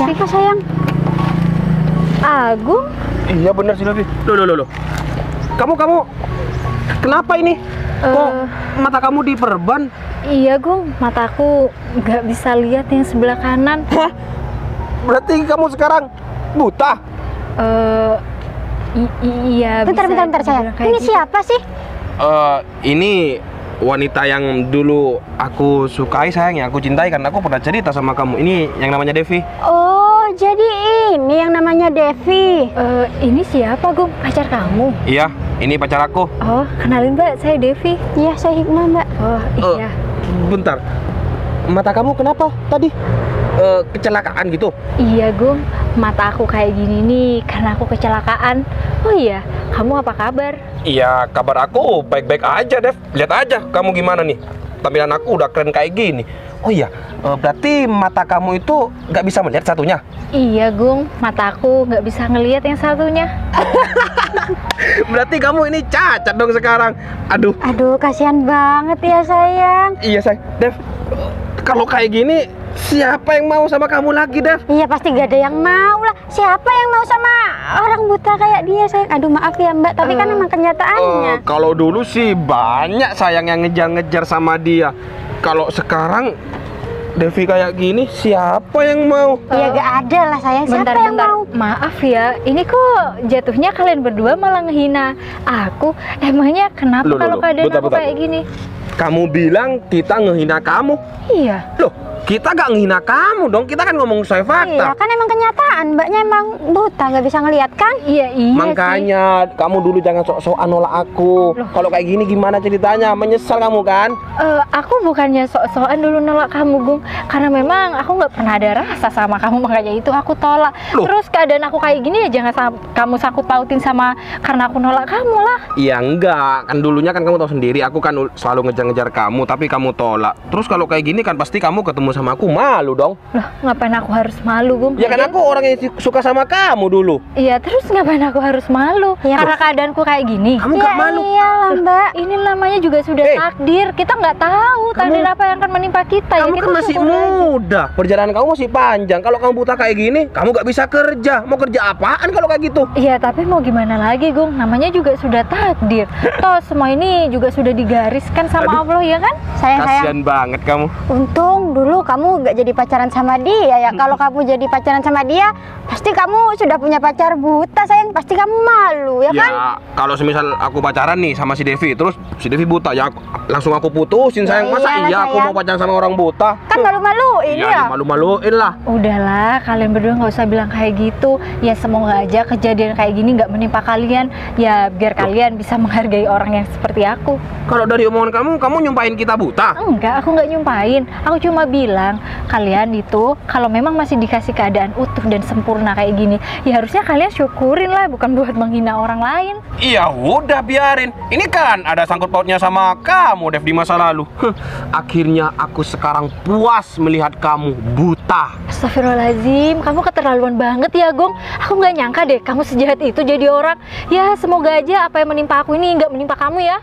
Siapa sayang? Agung? Iya bener sih Devi. Loh. Kamu kenapa ini? Kok mata kamu diperban? Iya Gung, mataku nggak bisa lihat yang sebelah kanan. Hah? Berarti kamu sekarang buta? Iya. Bentar sayang. Ini gitu. siapa sih? Ini wanita yang dulu aku sukai sayang, yang aku cintai karena aku pernah cerita sama kamu. Ini yang namanya Devi. Oh, jadi ini yang namanya Devi. Ini siapa Gung? Pacar kamu? Iya, ini pacar aku. Oh, kenalin Mbak, saya Devi. Iya, saya Hikmah, Mbak. Oh, iya. Bentar, mata kamu kenapa tadi? Kecelakaan gitu? Iya Gung, mata aku kayak gini nih karena aku kecelakaan. Oh iya, kamu apa kabar? Iya, kabar aku baik-baik aja, Dev. Lihat aja kamu gimana nih. Tampilan aku udah keren kayak gini. Oh iya, berarti mata kamu itu nggak bisa melihat satunya? Iya Gung, mataku nggak bisa ngelihat yang satunya. Berarti kamu ini cacat dong sekarang. Aduh, Kasihan banget ya sayang. iya sayang. Dev, kalau kayak gini siapa yang mau sama kamu lagi, Dev? Iya pasti gak ada yang mau lah. Siapa yang mau sama orang buta kayak dia sayang? Aduh maaf ya Mbak, tapi kan emang kenyataannya. Kalau dulu sih banyak sayang yang ngejar-ngejar sama dia. Kalau sekarang Devi kayak gini, siapa yang mau? Iya gak ada lah sayang. Siapa yang mau? Maaf ya, ini kok jatuhnya kalian berdua malah ngehina aku. Emangnya kenapa kalau keadaan aku kayak gini? Kamu bilang kita ngehina kamu? Iya. Loh, kita gak ngehina kamu dong, kita kan ngomong sesuai fakta. Iya kan emang kenyataan, Mbaknya emang buta, nggak bisa ngelihat kan? Iya Makanya sih. kamu dulu jangan sok-sokan nolak aku. Kalau kayak gini gimana ceritanya? Menyesal kamu kan? Aku bukannya sok-sokan dulu nolak kamu Gung, karena memang aku nggak pernah ada rasa sama kamu, makanya itu aku tolak. Loh. Terus keadaan aku kayak gini ya jangan kamu sangkut pautin sama karena aku nolak kamu lah. Iya enggak, kan dulunya kan kamu tahu sendiri, aku kan selalu ngejar-ngejar kamu, tapi kamu tolak. Terus kalau kayak gini kan pasti kamu ketemu sama aku, malu dong. Loh, ngapain aku harus malu Gung? Ya kan aku orang yang suka sama kamu dulu. Iya, terus ngapain aku harus malu? Ya, karena keadaanku kayak gini. Kamu gak malu? Iyalah Mbak. Ini namanya juga sudah takdir. Kita nggak tahu takdir apa yang akan menimpa kita. Kamu Ya, kita kan masih syukur aja. muda, perjalanan kamu masih panjang. Kalau kamu buta kayak gini, kamu gak bisa kerja. Mau kerja apaan kalau kayak gitu? Iya, tapi mau gimana lagi Gung? Namanya juga sudah takdir. Toh semua ini juga sudah digariskan sama Allah ya kan? Sayang. Kasian banget kamu. Untung dulu kamu gak jadi pacaran sama dia ya. Kalau kamu jadi pacaran sama dia, pasti kamu sudah punya pacar buta sayang. Pasti kamu malu ya kan? Ya, kalau semisal aku pacaran nih sama si Devi, terus si Devi buta, ya langsung aku putusin sayang. Ya Masa iyalah, iya aku sayang. mau pacaran sama orang buta? Kan malu-maluin Iya, ya. malu-maluin lah. Udahlah, kalian berdua nggak usah bilang kayak gitu. Ya semoga aja kejadian kayak gini nggak menimpa kalian. Ya biar kalian bisa menghargai orang yang seperti aku. Kalau dari omongan kamu nyumpahin kita buta? Enggak, aku nggak nyumpahin. Aku cuma bilang kalian itu kalau memang masih dikasih keadaan utuh dan sempurna kayak gini, ya harusnya kalian syukurin lah, bukan buat menghina orang lain. Iya udah biarin. Ini kan ada sangkut pautnya sama kamu, Dev, di masa lalu. Akhirnya aku sekarang puas melihat kamu buta. Astagfirullahaladzim, kamu keterlaluan banget ya Gong. Aku nggak nyangka deh kamu sejahat itu jadi orang. Ya semoga aja apa yang menimpa aku ini nggak menimpa kamu ya.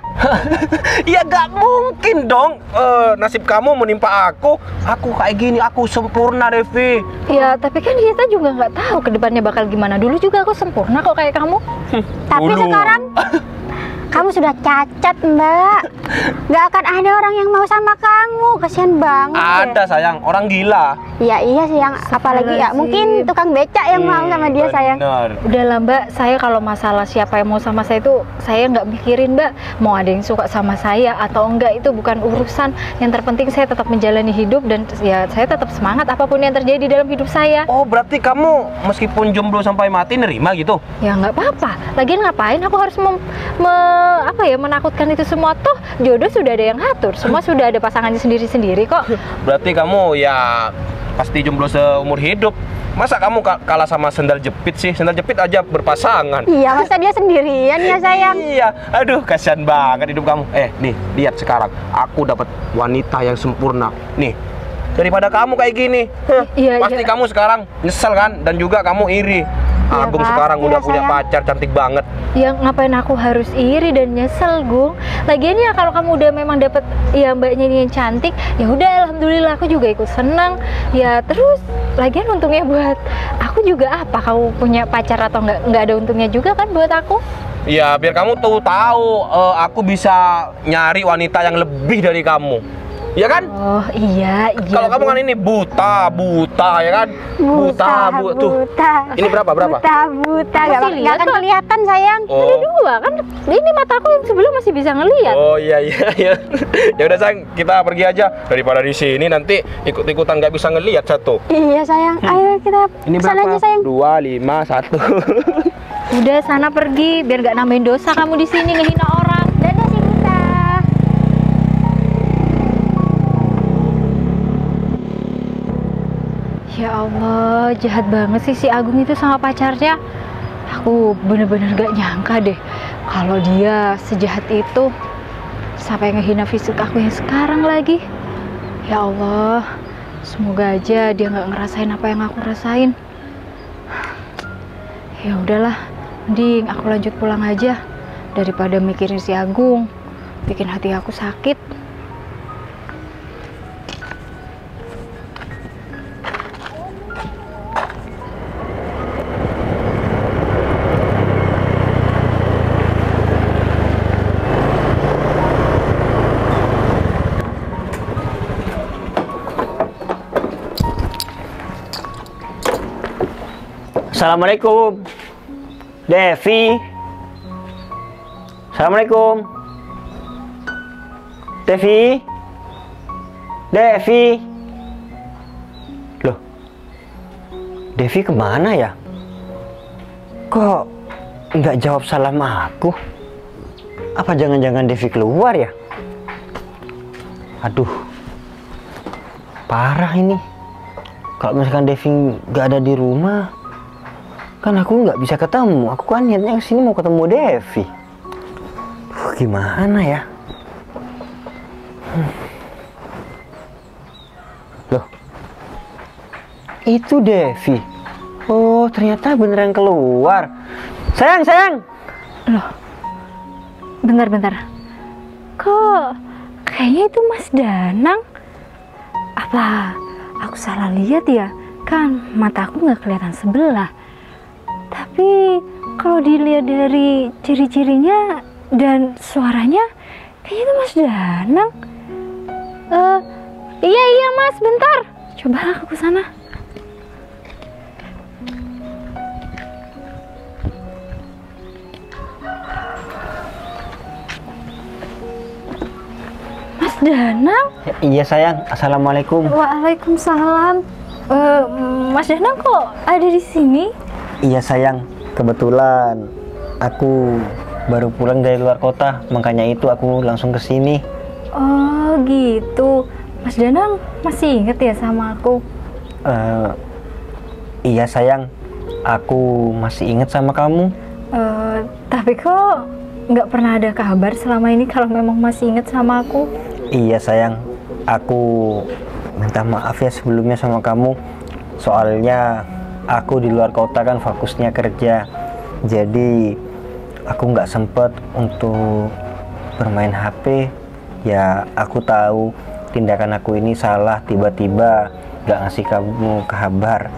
Ya gak mungkin dong nasib kamu menimpa aku. Aku kayak gini, aku sempurna, Devi. Ya tapi kan kita juga nggak tahu kedepannya bakal gimana. Dulu juga aku sempurna kok kayak kamu. Tapi sekarang kamu sudah cacat Mbak. Gak akan ada orang yang mau sama kamu. Kasihan banget Ada sayang, orang gila. ya. Iya sih yang apalagi ya mungkin tukang becak yang mau sama dia sayang. Bener. Udah lah Mbak, saya kalau masalah siapa yang mau sama saya itu saya nggak mikirin Mbak. Mau ada yang suka sama saya atau enggak itu bukan urusan. Yang terpenting saya tetap menjalani hidup dan ya saya tetap semangat apapun yang terjadi dalam hidup saya. Oh berarti kamu meskipun jomblo sampai mati nerima gitu? Ya nggak apa-apa. Lagian ngapain aku harus menakutkan itu semua, toh jodoh sudah ada yang ngatur. Semua sudah ada pasangannya sendiri-sendiri kok. Berarti kamu ya pasti jomblo seumur hidup. Masa kamu kalah sama sendal jepit sih? Sendal jepit aja berpasangan. Iya masa dia sendirian ya sayang. Iya, aduh kasihan banget hidup kamu. Nih, lihat sekarang. Aku dapat wanita yang sempurna. Nih, daripada kamu kayak gini. Iya, Pasti iya. kamu sekarang nyesel kan? Dan juga kamu iri. Agung pasti sekarang udah lah, punya sayang. pacar cantik banget. Ya ngapain aku harus iri dan nyesel, Gung? Lagian ya kalau kamu udah memang dapet ya mbaknya ini yang cantik, ya udah alhamdulillah aku juga ikut senang. Ya terus lagian untungnya buat aku juga apa? Kamu punya pacar atau nggak ada untungnya juga kan buat aku? Ya biar kamu tuh tahu aku bisa nyari wanita yang lebih dari kamu. Ya kan? Oh iya. Kalau kamu kan ini buta ya kan? Buta. Ini berapa? Buta, Masih nggak lihat akan kok. kelihatan sayang. Ada dua kan? Ini mataku yang sebelah masih bisa ngelihat. Oh iya. Ya udah sayang, kita pergi aja daripada di sini nanti ikut-ikutan nggak bisa ngelihat satu. Iya sayang, ayo kita Ini sana berapa? aja sayang. 2, 5, 1. Udah sana pergi biar nggak nambahin dosa kamu di sini ngehina orang. Dadah si Buta. Ya Allah, jahat banget sih si Agung itu sama pacarnya. Aku bener-bener gak nyangka deh kalau dia sejahat itu sampai ngehina fisik aku yang sekarang lagi. Ya Allah, semoga aja dia nggak ngerasain apa yang aku rasain. Ya udahlah, mending aku lanjut pulang aja daripada mikirin si Agung, bikin hati aku sakit. Assalamualaikum, Devi. Assalamualaikum, Devi. Loh, Devi kemana ya? Kok nggak jawab salam aku? Apa jangan-jangan Devi keluar ya? Aduh, parah ini. Kalau misalkan Devi nggak ada di rumah, kan aku nggak bisa ketemu. Aku kan niatnya kesini mau ketemu Devi. Gimana ya? Loh, itu Devi. Oh, ternyata beneran keluar. Sayang. Loh, bentar. Kok kayaknya itu Mas Danang? Apa aku salah lihat ya? Kan mataku nggak kelihatan sebelah. Tapi kalau dilihat dari ciri-cirinya dan suaranya, kayaknya itu Mas Danang. Iya Mas, bentar. Coba aku ke sana. Mas Danang? Iya sayang. Assalamualaikum. Waalaikumsalam. Mas Danang kok ada di sini? Iya sayang. Kebetulan aku baru pulang dari luar kota, makanya itu aku langsung ke sini. Oh gitu. Mas Danang masih inget ya sama aku? Iya sayang, aku masih inget sama kamu. Tapi kok nggak pernah ada kabar selama ini kalau memang masih inget sama aku? Iya sayang, aku minta maaf ya sebelumnya sama kamu. Soalnya aku di luar kota kan fokusnya kerja, jadi aku nggak sempet untuk bermain HP. Ya aku tahu tindakan aku ini salah, tiba-tiba nggak ngasih kamu kabar.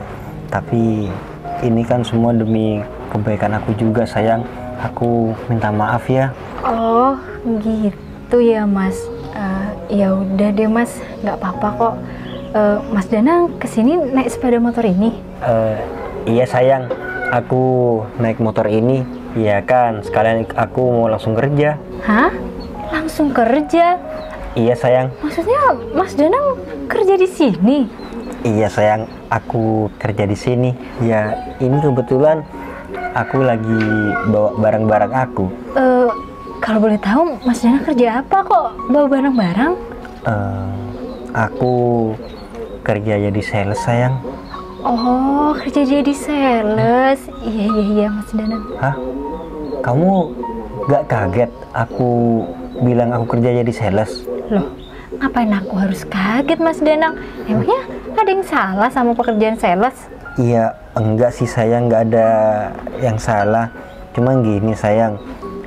Tapi ini kan semua demi kebaikan aku juga sayang. Aku minta maaf ya. Oh gitu ya Mas. Ya udah deh Mas, nggak apa-apa kok. Mas Danang kesini naik sepeda motor ini? Iya sayang, aku naik motor ini. Iya kan, sekalian aku mau langsung kerja. Hah? Langsung kerja? Iya sayang. Maksudnya Mas Danang kerja di sini? Iya sayang, aku kerja di sini. Ya ini kebetulan aku lagi bawa barang-barang aku. Kalau boleh tahu Mas Danang kerja apa kok bawa barang-barang? Aku kerja jadi sales sayang. Oh, kerja jadi sales. Iya Mas Danang. Hah? Kamu gak kaget aku bilang aku kerja jadi sales? Loh, ngapain aku harus kaget Mas Danang? Emangnya ada yang salah sama pekerjaan sales? Iya, enggak sih sayang, nggak ada yang salah. Cuman gini sayang,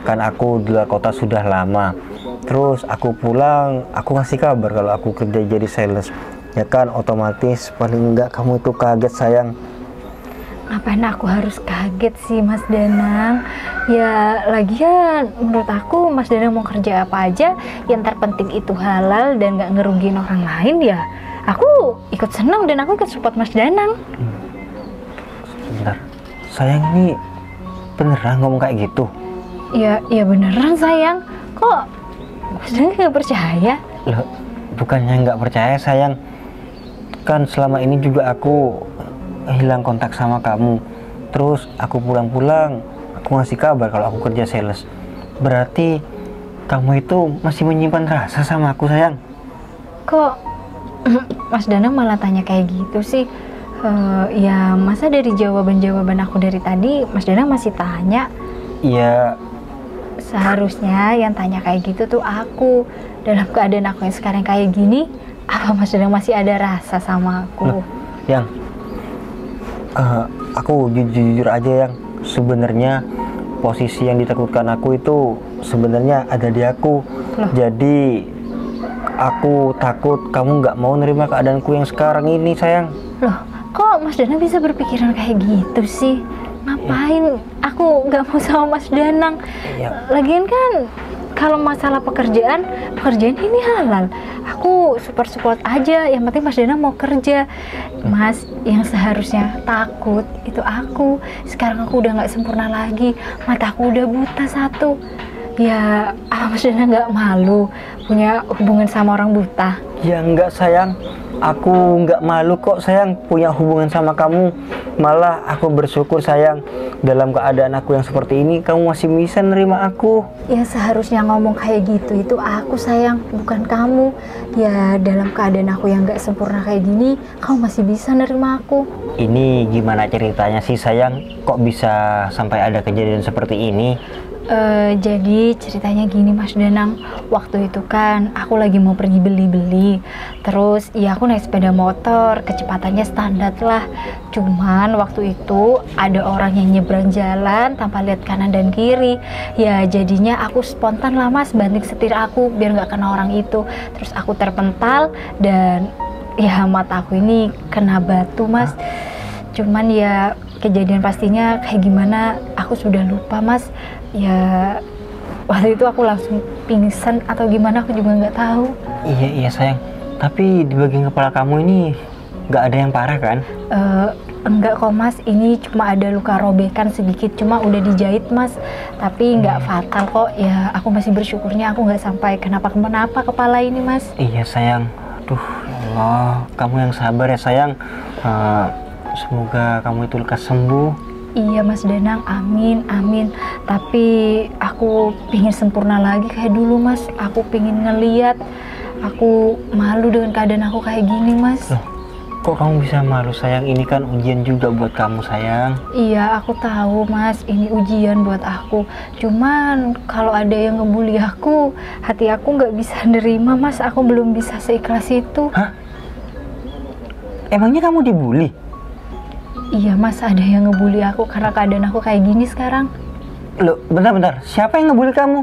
kan aku di luar kota sudah lama. Terus aku pulang, aku ngasih kabar kalau aku kerja jadi sales. Ya kan, otomatis paling enggak kamu itu kaget sayang. Ngapain aku harus kaget sih Mas Danang? Ya lagian menurut aku Mas Danang mau kerja apa aja yang terpenting itu halal dan nggak ngerugiin orang lain ya. Aku ikut senang dan aku ikut support Mas Danang. Sebentar, sayang ini beneran ngomong kayak gitu? Ya beneran sayang. Kok Mas Danang nggak percaya? Loh, bukannya nggak percaya sayang. Kan selama ini juga aku hilang kontak sama kamu. Terus aku pulang-pulang, aku ngasih kabar kalau aku kerja sales. Berarti kamu itu masih menyimpan rasa sama aku sayang. Kok Mas Danang malah tanya kayak gitu sih? Ya masa dari jawaban-jawaban aku dari tadi Mas Danang masih tanya? Iya. Seharusnya yang tanya kayak gitu tuh aku. Dalam keadaan aku yang sekarang kayak gini, apa Mas Danang masih ada rasa sama aku? Loh, yang aku jujur aja yang sebenarnya posisi yang ditakutkan aku itu sebenarnya ada di aku. Loh. Jadi aku takut kamu nggak mau nerima keadaanku yang sekarang ini sayang. Loh, kok Mas Danang bisa berpikiran kayak gitu sih? Ngapain aku nggak mau sama Mas Danang? Iya. Lagian kan kalau masalah pekerjaan ini halal. Aku support aja, yang penting Mas Danang mau kerja. Mas, yang seharusnya takut itu aku. Sekarang aku udah nggak sempurna lagi, mataku udah buta satu. Ya, apa Mas Danang nggak malu punya hubungan sama orang buta? Ya enggak sayang, aku nggak malu kok sayang punya hubungan sama kamu. Malah aku bersyukur sayang, dalam keadaan aku yang seperti ini kamu masih bisa nerima aku. Ya seharusnya ngomong kayak gitu itu aku sayang, bukan kamu. Ya dalam keadaan aku yang nggak sempurna kayak gini, kamu masih bisa nerima aku. Ini gimana ceritanya sih sayang, kok bisa sampai ada kejadian seperti ini? Jadi ceritanya gini Mas Danang, waktu itu kan aku lagi mau pergi beli-beli. Terus ya aku naik sepeda motor, kecepatannya standar lah. Cuman waktu itu ada orang yang nyebrang jalan tanpa lihat kanan dan kiri. Ya jadinya aku spontan lah Mas, banting setir aku biar nggak kena orang itu. Terus aku terpental dan ya mata aku ini kena batu Mas. Cuman ya kejadian pastinya kayak gimana aku sudah lupa Mas. Ya waktu itu aku langsung pingsan atau gimana aku juga nggak tahu. Iya sayang, tapi di bagian kepala kamu ini nggak ada yang parah kan? Enggak kok Mas, ini cuma ada luka robekan sedikit, cuma udah dijahit Mas. Tapi nggak fatal kok. Ya aku masih bersyukurnya aku nggak sampai kenapa-kenapa kepala ini Mas. Iya sayang, aduh ya Allah, kamu yang sabar ya sayang. Semoga kamu itu lekas sembuh. Iya Mas Danang, amin. Tapi aku pingin sempurna lagi kayak dulu Mas. Aku pingin ngeliat. Aku malu dengan keadaan aku kayak gini Mas. Loh, kok kamu bisa malu sayang? Ini kan ujian juga buat kamu sayang. Iya aku tahu Mas, ini ujian buat aku. Cuman kalau ada yang ngebully aku, hati aku nggak bisa nerima Mas. Aku belum bisa seikhlas itu. Hah? Emangnya kamu dibully? Iya Mas, ada yang ngebully aku karena keadaan aku kayak gini sekarang. Loh, bentar. Siapa yang ngebully kamu?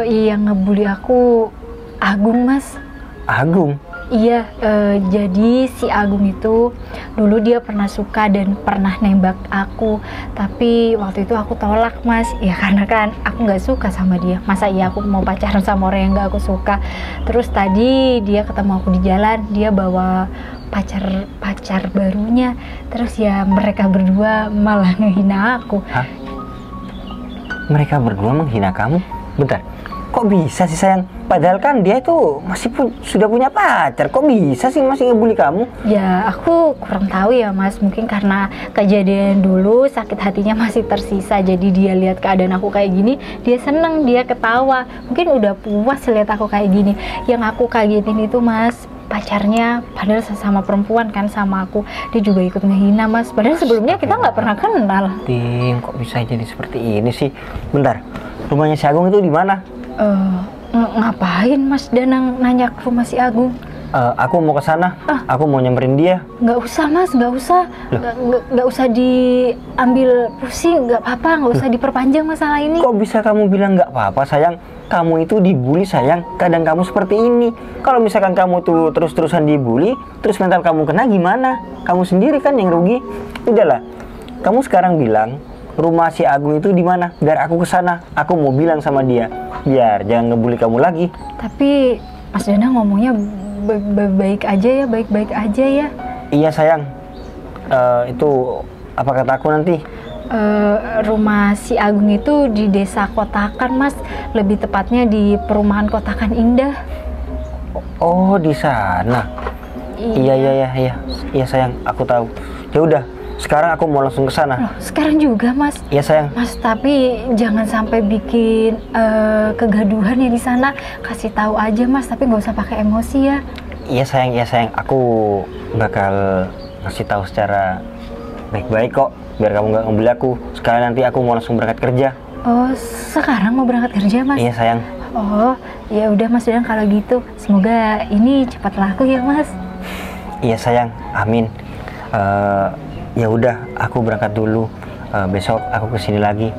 Yang ngebully aku Agung Mas. Agung? Iya, jadi si Agung itu dulu dia pernah suka dan pernah nembak aku. Tapi waktu itu aku tolak Mas. Ya karena kan aku nggak suka sama dia. Masa iya aku mau pacaran sama orang yang nggak aku suka. Terus tadi dia ketemu aku di jalan, dia bawa pacar barunya. Terus ya mereka berdua malah ngehina aku. Hah? Mereka berdua menghina kamu? Bentar, kok bisa sih sayang? Padahal kan dia itu sudah punya pacar. Kok bisa sih masih ngebully kamu? Ya aku kurang tahu ya Mas. Mungkin karena kejadian dulu sakit hatinya masih tersisa. Jadi dia lihat keadaan aku kayak gini, dia seneng, dia ketawa. Mungkin udah puas lihat aku kayak gini. Yang aku kagetin itu Mas, pacarnya padahal sesama perempuan kan sama aku, dia juga ikut ngehina Mas. Padahal sebelumnya kita nggak pernah kenal. Tim, kok bisa jadi seperti ini sih? Bentar, rumahnya si Agung itu di mana? Ngapain Mas Danang nanya ke rumah si Agung? Aku mau ke sana. Aku mau nyamperin dia. Nggak usah mas, nggak usah. Nggak usah diambil pusing, nggak apa-apa, nggak usah diperpanjang masalah ini. Kok bisa kamu bilang nggak apa-apa sayang? Kamu itu dibully sayang, kadang kamu seperti ini. Kalau misalkan kamu tuh terus-terusan dibully, terus mental kamu kena gimana? Kamu sendiri kan yang rugi. Udahlah, kamu sekarang bilang rumah si Agung itu di mana? Biar aku ke sana. Aku mau bilang sama dia, biar jangan ngebully kamu lagi. Tapi Mas Danang ngomongnya baik aja ya, baik-baik aja ya. Iya sayang, itu apa kata aku nanti? Rumah si Agung itu di desa Kotakan mas, lebih tepatnya di perumahan Kotakan Indah. Oh di sana. Iya sayang, aku tahu. Ya udah, sekarang aku mau langsung ke sana. Loh, sekarang juga mas? Iya sayang. Mas tapi jangan sampai bikin kegaduhan ya di sana. Kasih tahu aja mas, tapi nggak usah pakai emosi ya. Iya sayang, aku bakal ngasih tahu secara baik-baik kok, biar kamu nggak ngebully aku. Sekarang nanti aku mau langsung berangkat kerja. Oh sekarang mau berangkat kerja mas? Iya sayang. Oh ya udah mas Danang kalau gitu, semoga ini cepat laku ya mas. Iya sayang, amin. Ya udah, aku berangkat dulu. Besok aku kesini lagi,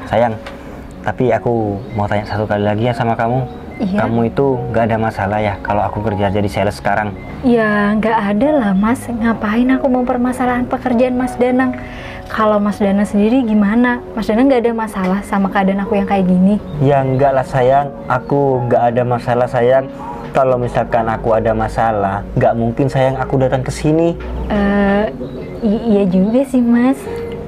sayang. Tapi aku mau tanya satu kali lagi ya sama kamu. Iya. Kamu itu nggak ada masalah ya kalau aku kerja jadi sales sekarang? Ya nggak ada lah mas. Ngapain aku mempermasalahan pekerjaan Mas Danang? Kalau Mas Danang sendiri gimana? Mas Danang nggak ada masalah sama keadaan aku yang kayak gini? Ya enggak lah sayang, aku nggak ada masalah sayang. Kalau misalkan aku ada masalah, nggak mungkin sayang aku datang ke sini. Iya juga sih mas.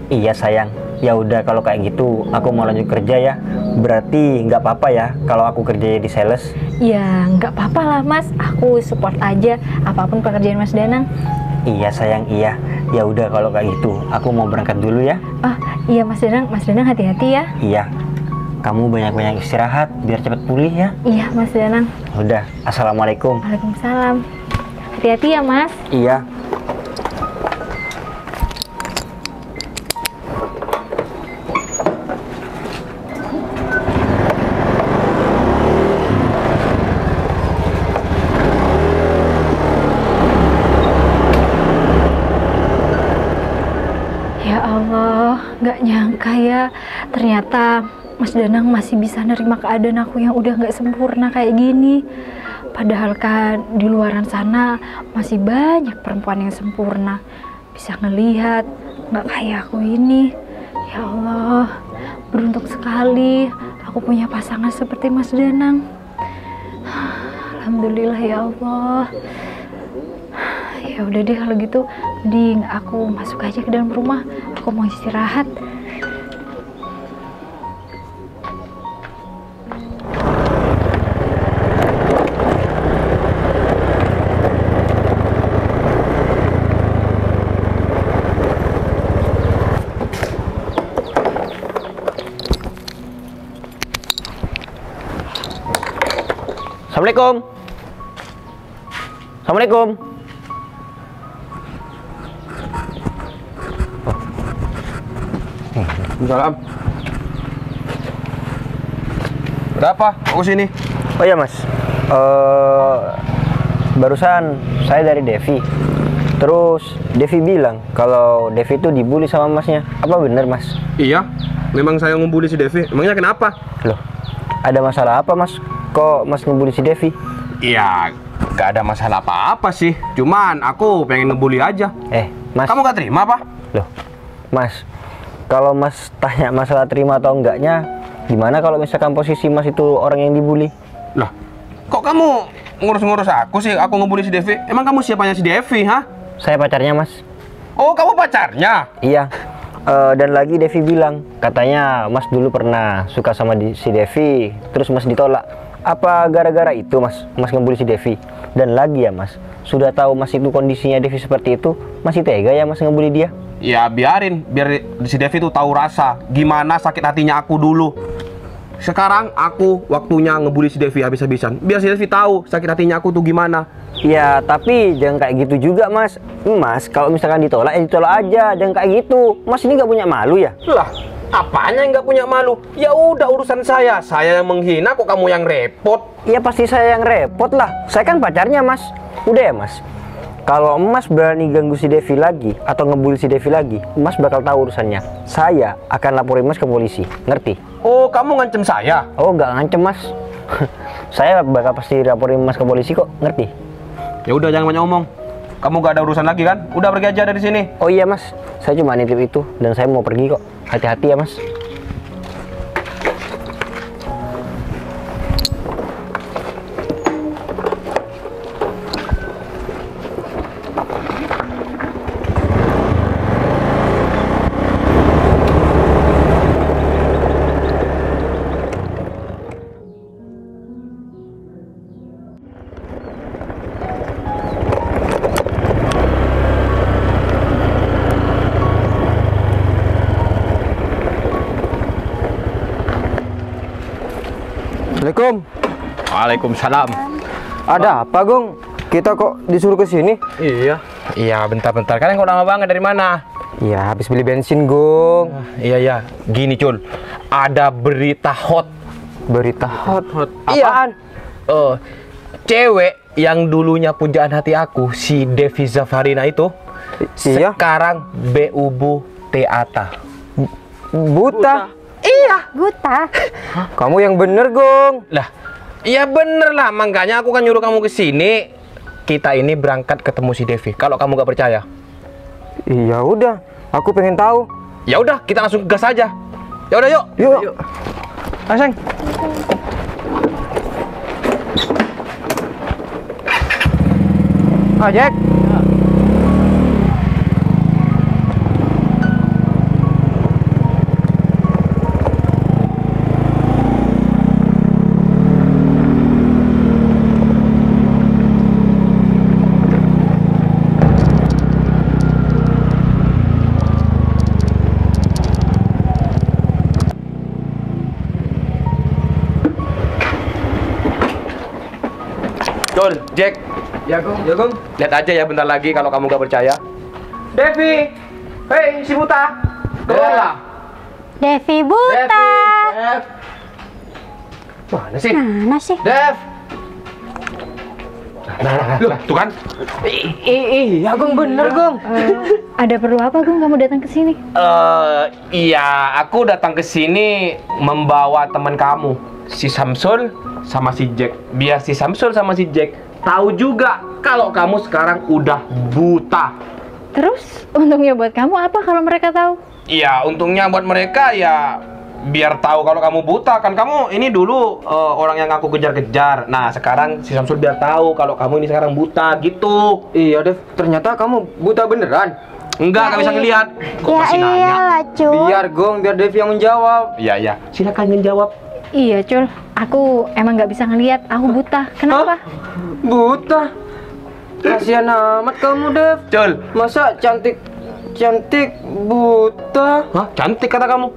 Iya sayang, ya udah kalau kayak gitu aku mau lanjut kerja ya. Berarti nggak apa-apa ya kalau aku kerja di sales? Ya nggak apa-apa lah mas, aku support aja apapun pekerjaan Mas Danang. Iya sayang, iya. Ya udah kalau kayak gitu aku mau berangkat dulu ya. Oh iya Mas Danang hati-hati ya. Iya, kamu banyak-banyak istirahat biar cepat pulih ya. Iya Mas Danang. Udah, assalamualaikum. Waalaikumsalam. Hati-hati ya mas. Iya. Ya Allah, nggak nyangka ya, ternyata Mas Danang masih bisa nerima keadaan aku yang udah nggak sempurna kayak gini. Padahal kan di luaran sana masih banyak perempuan yang sempurna, bisa ngelihat, nggak kayak aku ini. Ya Allah, beruntung sekali aku punya pasangan seperti Mas Danang. Alhamdulillah ya Allah. Ya udah deh kalau gitu, mending aku masuk aja ke dalam rumah. Aku mau istirahat. Assalamualaikum. Assalamualaikum. Salam. Ada apa? Aku sini. Oh ya mas, barusan saya dari Devi. Terus Devi bilang kalau Devi itu dibully sama masnya. Apa bener mas? Iya, memang saya ngebully si Devi. Emangnya kenapa? Loh, ada masalah apa mas? Kok mas ngebully si Devi? Iya, gak ada masalah apa-apa sih. Cuman aku pengen ngebully aja. Mas. Kamu gak terima apa? Loh, mas, kalau mas tanya masalah terima atau enggaknya, gimana kalau misalkan posisi mas itu orang yang dibully? Lah, kok kamu ngurus-ngurus aku sih? Aku ngebully si Devi. Emang kamu siapanya si Devi, ha? Saya pacarnya mas. Oh, kamu pacarnya? Iya. Dan lagi Devi bilang, katanya mas dulu pernah suka sama si Devi, terus mas ditolak. Apa gara-gara itu mas ngebully si Devi? Dan lagi ya mas, sudah tahu mas itu kondisinya Devi seperti itu, masih tega ya mas ngebully dia? Ya biarin, biar si Devi tuh tahu rasa gimana sakit hatinya aku dulu. Sekarang aku waktunya ngebully si Devi habis-habisan. Biar si Devi tahu sakit hatinya aku tuh gimana. Ya tapi jangan kayak gitu juga mas. Mas kalau misalkan ditolak ya ditolak aja, jangan kayak gitu. Mas ini nggak punya malu ya? Lah, Apanya yang nggak punya malu? Ya udah urusan saya yang menghina kok kamu yang repot. Ya pasti saya yang repot lah. Saya kan pacarnya Mas. Udah ya Mas. Kalau Mas berani ganggu si Devi lagi atau ngebully si Devi lagi, Mas bakal tahu urusannya. Saya akan laporin Mas ke polisi. Ngerti? Oh, kamu ngancem saya? Oh, nggak ngancem Mas. Saya bakal pasti laporin Mas ke polisi kok. Ngerti? Ya udah jangan banyak omong. Kamu gak ada urusan lagi kan? Udah pergi aja dari sini. Oh iya Mas, saya cuma nitip itu dan saya mau pergi kok. Hati-hati ya Mas. Assalamualaikum. Waalaikumsalam. Ada apa, Gong? Kita kok disuruh ke sini? Iya, bentar-bentar. Kalian kok lama banget dari mana? Ya, habis beli bensin, Gong. Iya. Gini, Cul. Ada berita hot. Berita hot. Apaan? Cewek yang dulunya pujaan hati aku, si Devi Zafarina itu, Iya. sekarang BUbu Teata. Buta. Iya, buta. Kamu yang bener, Gong. Lah, iya bener lah. Makanya aku kan nyuruh kamu ke sini. Kita ini berangkat ketemu si Devi. Kalau kamu gak percaya, Iya udah, aku pengen tahu. ya udah kita langsung gas aja. Ya udah yuk. Yuk. Aseng. Ah, Jack. Cul, Jack. Ya, Gong. Lihat aja ya bentar lagi kalau kamu gak percaya. Devi, hei si buta, keluarlah. Devi buta. Mana sih? Mana sih? Dev. Nah, tuh kan? Iya, Gong, bener, Gong. Ada perlu apa, Gung, kamu datang ke sini? Iya, aku datang ke sini membawa teman kamu, si Samsul sama si Jack. Biar si Samsul sama si Jack tahu juga kalau kamu sekarang udah buta. Terus, untungnya buat kamu apa kalau mereka tahu? Iya, untungnya buat mereka ya biar tahu kalau kamu buta. Kan kamu ini dulu orang yang aku kejar-kejar. Nah, sekarang si Samsul biar tahu kalau kamu ini sekarang buta gitu. Iya, Dev. Ternyata kamu buta beneran. Enggak, nggak bisa ngelihat. Kok Ya masih nanya? iyalah, cuy. Biar, Gong, biar Devi yang menjawab. Iya. Silakan menjawab. Iya, Cul. Aku emang nggak bisa ngelihat. Aku buta. Kenapa? Buta. Kasihan amat kamu, Dev. Cul. Masa cantik buta? Hah? Cantik kata kamu?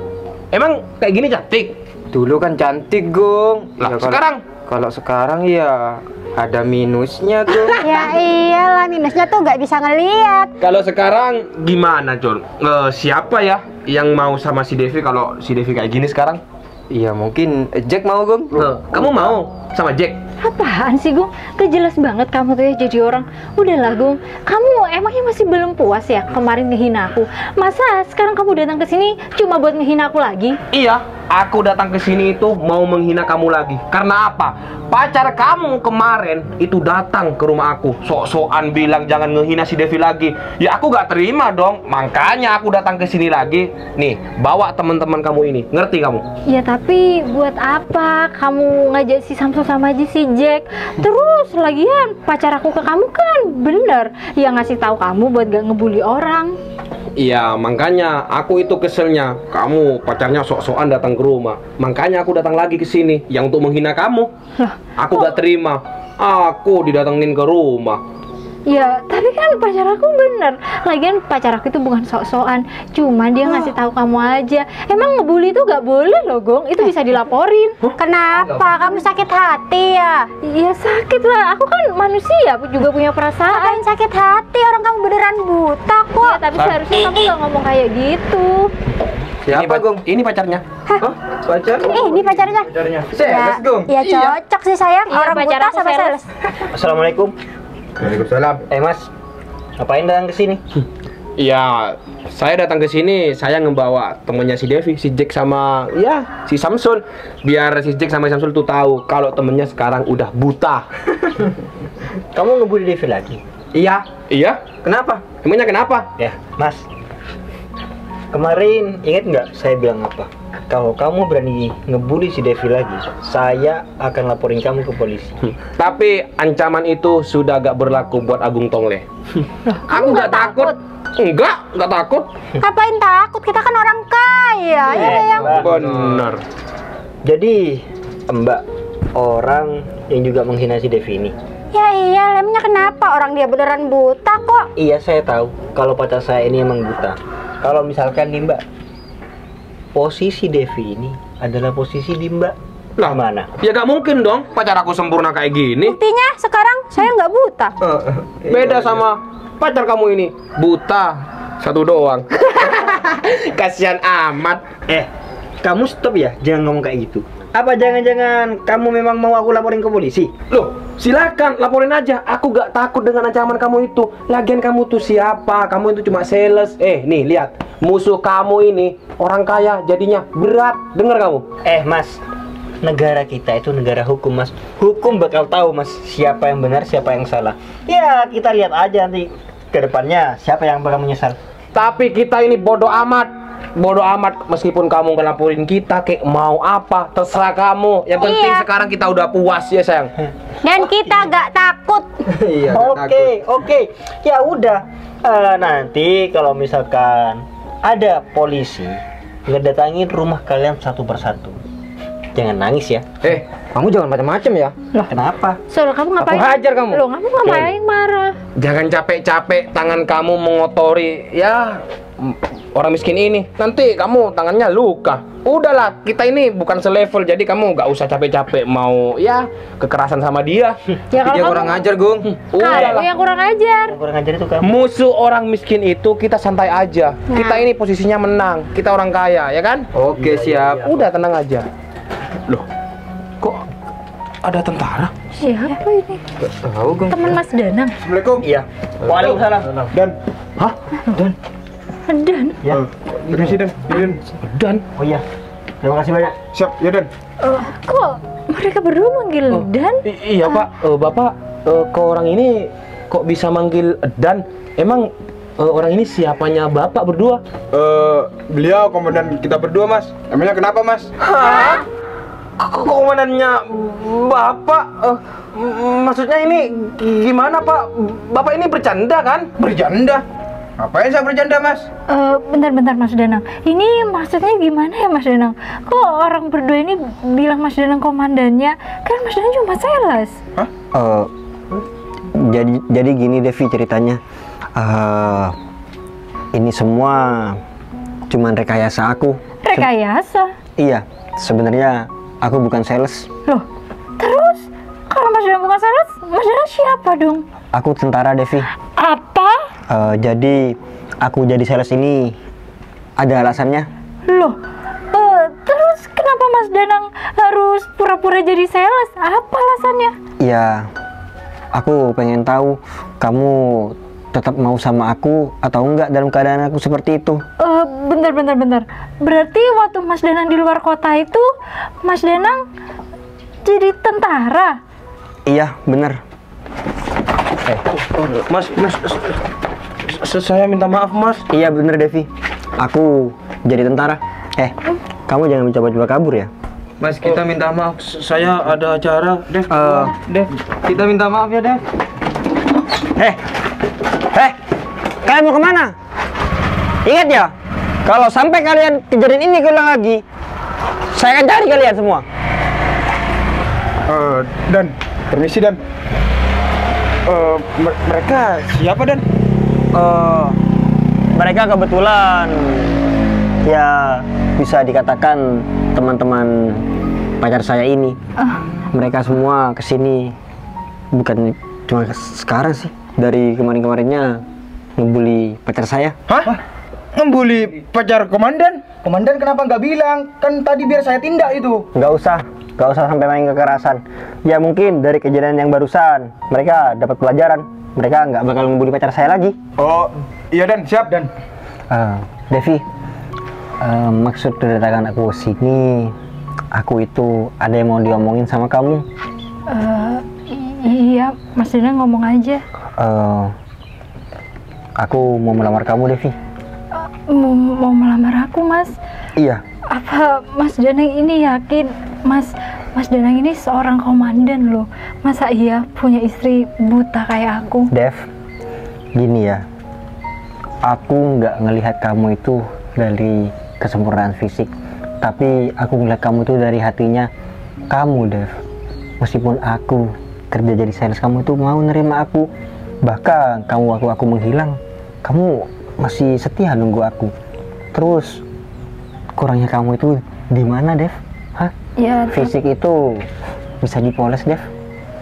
Emang kayak gini cantik? Dulu kan cantik, Gong. Lah, Ya, sekarang? Kalau sekarang ya ada minusnya, Gong. Ya iyalah, minusnya tuh nggak bisa ngelihat. Kalau sekarang gimana, Cul? Siapa ya yang mau sama si Devi kalau si Devi kayak gini sekarang? Iya, mungkin Jack mau, Gong. Kamu mau sama Jack? Apaan sih, Gung? Kejelas banget kamu tuh ya jadi orang. Udahlah, Gung. Kamu emangnya masih belum puas ya kemarin ngehina aku? Masa sekarang kamu datang ke sini cuma buat ngehina aku lagi? Iya, aku datang ke sini itu mau menghina kamu lagi. Karena apa? Pacar kamu kemarin itu datang ke rumah aku, sok-sokan bilang jangan ngehina si Devi lagi. Ya aku gak terima dong. Makanya aku datang ke sini lagi. Nih, bawa teman-teman kamu ini. Ngerti kamu? Ya tapi buat apa kamu ngajak si Samsul sama aja si Jack? Terus lagian pacar aku ke kamu kan bener yang ngasih tahu kamu buat gak ngebully orang. Iya, makanya aku itu keselnya. Kamu pacarnya sok-sokan datang ke rumah. Makanya aku datang lagi ke sini yang untuk menghina kamu. Lah, Aku gak terima. Aku didatengin ke rumah. ya tapi kan pacar aku bener. Lagian pacar aku itu bukan sok-sokan, cuma dia ngasih tahu kamu aja. Emang ngebully itu gak boleh loh, Gong. Itu bisa dilaporin. Kenapa? Kamu sakit hati ya? Iya sakit lah. Aku kan manusia, aku juga punya perasaan. Ngapain sakit hati? Orang kamu beneran buta kok. Ya, tapi seharusnya kamu gak ngomong kayak gitu. Siapa, Gung? Ini pacarnya. Hah? Pacar? Ini pacarnya. Pacarnya. Ya, Sales, Gung. ya cocok sih sayang. Iya, Orang pacar buta aku sama sales. sales. Assalamualaikum. Waalaikumsalam. Mas, ngapain datang ke sini? Iya, saya datang ke sini, saya ngebawa temennya si Devi, si Jack sama ya si Samsul. Biar si Jack sama Samsul tuh tahu kalau temennya sekarang udah buta. Kamu ngebully Devi lagi? Iya. Iya? Kenapa? Emangnya kenapa? Ya, Mas. Kemarin ingat nggak saya bilang apa? Kalau kamu berani ngebully si Devi lagi, saya akan laporin kamu ke polisi. Tapi ancaman itu sudah gak berlaku buat Agung Tongle. Aku nggak takut. Nggak takut. Ngapain takut? Kita kan orang kaya. Ya, yang Bener. Jadi, Mbak, orang yang juga menghina si Devi ini. Ya iya, lemnya kenapa? Orang dia beneran buta kok. Iya, saya tahu kalau pacar saya ini emang buta. Kalau misalkan nih Mbak, posisi Devi ini adalah posisi di Mbak. Lah, mana? Ya gak mungkin dong pacar aku sempurna kayak gini. Buktinya sekarang saya nggak buta. Beda sama pacar kamu ini, buta satu doang. Kasihan amat. Kamu stop ya, jangan ngomong kayak gitu. Apa jangan-jangan kamu memang mau aku laporin ke polisi? Loh, silakan laporin aja. Aku gak takut dengan ancaman kamu itu. Lagian kamu tuh siapa? Kamu itu cuma sales. Nih lihat, musuh kamu ini orang kaya, jadinya berat. Dengar kamu? Mas, negara kita itu negara hukum, Mas. Hukum bakal tahu, Mas, siapa yang benar, siapa yang salah. Ya, kita lihat aja nanti ke depannya siapa yang bakal menyesal. Tapi kita ini bodoh amat. Bodoh amat meskipun kamu ngelaporin kita kayak mau apa, terserah kamu. Yang penting Iya. sekarang kita udah puas ya sayang. Dan kita nggak takut. Iya. Oke. Ya udah. Nanti kalau misalkan ada polisi ngedatangin rumah kalian satu persatu, jangan nangis ya. Kamu jangan macam-macam ya. Kenapa? Soal kamu ngapain? Aku hajar kamu. Loh, kamu ngapain marah? Jangan capek-capek tangan kamu mengotori ya orang miskin ini. Nanti kamu tangannya luka. Udahlah, kita ini bukan selevel, jadi kamu gak usah capek-capek mau ya kekerasan sama dia. Ya Dia kalau kurang kamu ajar, Gung. kamu Udahlah. yang kurang ajar. Yang kurang ajar itu kamu. Musuh orang miskin itu kita santai aja. Kita ini posisinya menang. Kita orang kaya, ya kan? Oke, siap. Udah tenang aja. Loh, kok ada tentara? Siapa ini? Tahu, Gung. Teman Mas Danang. Assalamualaikum. Iya. Waalaikumsalam. Dan, hah? Dan Permisi Dan. Dan. Oh iya. Terima kasih banyak. Siap, ya Dan. kok mereka berdua manggil Dan? Iya Pak, Bapak ke orang ini kok bisa manggil Dan? Emang orang ini siapanya Bapak berdua? Beliau komandan kita berdua, Mas. Emangnya kenapa, Mas? Hah? Komandannya Bapak? Maksudnya ini gimana Pak? Bapak ini bercanda kan? Bercanda? Ngapain saya bercanda, Mas? Bentar Mas Danang. Ini maksudnya gimana ya Mas Danang? Kok orang berdua ini bilang Mas Danang komandannya? Kan Mas Danang cuma sales. Jadi gini Devi ceritanya. Ini semua cuman rekayasa aku. Rekayasa. Iya, sebenarnya aku bukan sales. Loh, terus kalau Mas Danang bukan sales, Mas Danang siapa dong? Aku tentara, Devi. Apa? Jadi aku jadi sales ini ada alasannya. Loh, terus kenapa Mas Danang harus pura-pura jadi sales? Apa alasannya? Ya, aku pengen tahu kamu tetap mau sama aku atau enggak dalam keadaan aku seperti itu. Bentar. Berarti waktu Mas Danang di luar kota itu, Mas Danang jadi tentara? Iya, bener. Mas, saya minta maaf Mas. Iya bener Devi. Aku jadi tentara. Kamu jangan mencoba-coba kabur ya. Mas, kita minta maaf. Saya ada acara, Dev. Dev, kita minta maaf ya, Dev. Kalian mau kemana? Ingat ya, kalau sampai kalian kejadian ini keulang lagi, saya akan cari kalian semua. Dan, permisi, Dan. Mereka siapa, Dan? Mereka kebetulan ya bisa dikatakan teman-teman pacar saya ini. Mereka semua kesini bukan cuma sekarang sih, dari kemarin-kemarinnya ngebully pacar saya. Hah? Ngebully pacar komandan? Komandan kenapa nggak bilang? Kan tadi biar saya tindak itu. Nggak usah sampai main kekerasan. Ya mungkin dari kejadian yang barusan mereka dapat pelajaran. Mereka nggak bakal ngebully pacar saya lagi. Oh iya Dan, siap Dan. Devi, maksud kedatangan aku sini, aku itu ada yang mau diomongin sama kamu. Iya, Mas Danang ngomong aja. Aku mau melamar kamu, Devi. Mau melamar aku, Mas? Iya. Apa Mas Danang ini yakin, Mas Danang ini seorang komandan loh. Masa iya punya istri buta kayak aku? Dev, gini ya. Aku nggak ngelihat kamu itu dari kesempurnaan fisik, tapi aku ngelihat kamu itu dari hatinya kamu, Dev. Meskipun aku kerja jadi sales, kamu itu mau nerima aku. Bahkan kamu waktu aku menghilang, kamu masih setia nunggu aku. Terus kurangnya kamu itu di mana, Dev? Hah? Ya, Fisik itu bisa dipoles, Dev.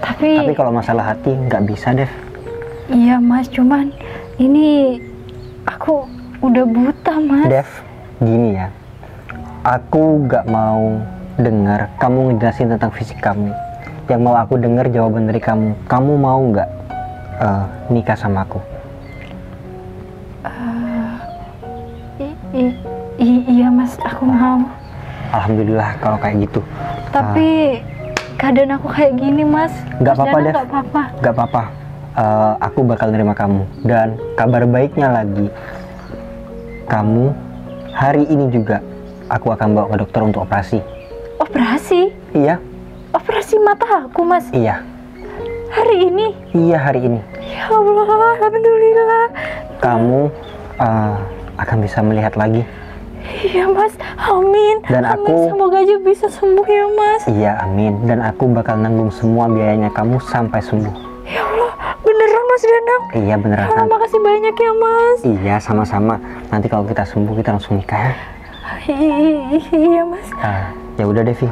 Tapi kalau masalah hati nggak bisa, Dev. Iya, Mas. Cuman ini aku udah buta, Mas. Dev, gini ya. Aku nggak mau dengar kamu ngejelasin tentang fisik kamu. Yang mau aku dengar jawaban dari kamu. Kamu mau nggak nikah sama aku? Iya, Mas. Aku mau. Alhamdulillah kalau kayak gitu. Tapi keadaan aku kayak gini, Mas. Nggak Mas apa-apa, Danang Dev. nggak apa-apa. Nggak apa-apa. Aku bakal nerima kamu. Dan kabar baiknya lagi, kamu hari ini juga aku akan bawa ke dokter untuk operasi. Operasi? Iya. Operasi mata aku, Mas. Iya. Hari ini? Iya, hari ini. Ya Allah, alhamdulillah. Kamu akan bisa melihat lagi. Iya, Mas. Amin. Dan Amin. Semoga aja bisa sembuh ya, Mas. Iya, amin. Dan aku bakal nanggung semua biayanya kamu sampai sembuh. Ya Allah, beneran Mas Danang? Iya, beneran. Allah, makasih banyak ya, Mas. Iya, sama-sama. Nanti kalau kita sembuh kita langsung nikah ya. Iya, Mas. Ya udah, Devi.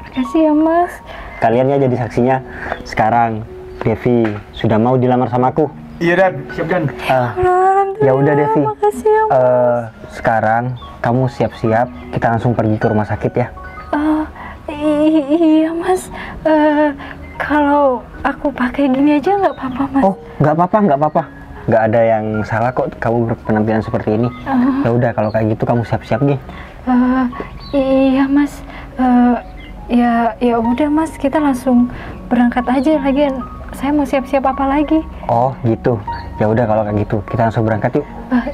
Makasih ya, Mas. Kalian ya jadi saksinya. Sekarang Devi sudah mau dilamar sama aku. Iya Dan, siap Dan. Ya udah, Devi. Makasih ya, Mas. Sekarang kamu siap-siap. Kita langsung pergi ke rumah sakit ya. Iya, Mas. Kalau aku pakai gini aja nggak apa-apa, Mas? Oh, nggak apa-apa, nggak apa-apa. Nggak ada yang salah kok kamu berpenampilan seperti ini. Ya udah, kalau kayak gitu kamu siap-siap nih. Iya, Mas. Ya udah, Mas. Kita langsung berangkat aja. Lagian saya mau siap-siap apa lagi? Oh, gitu. Ya udah, kalau kayak gitu kita langsung berangkat yuk.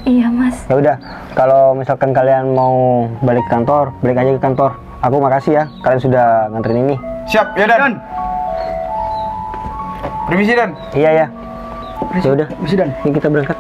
Iya, Mas. Ya udah, kalau misalkan kalian mau balik ke kantor, balik aja ke kantor. Aku makasih ya, kalian sudah nganterin ini. Siap, ya Dan. Permisi Dan. Iya ya. Ya udah, Permisi Dan. ini kita berangkat.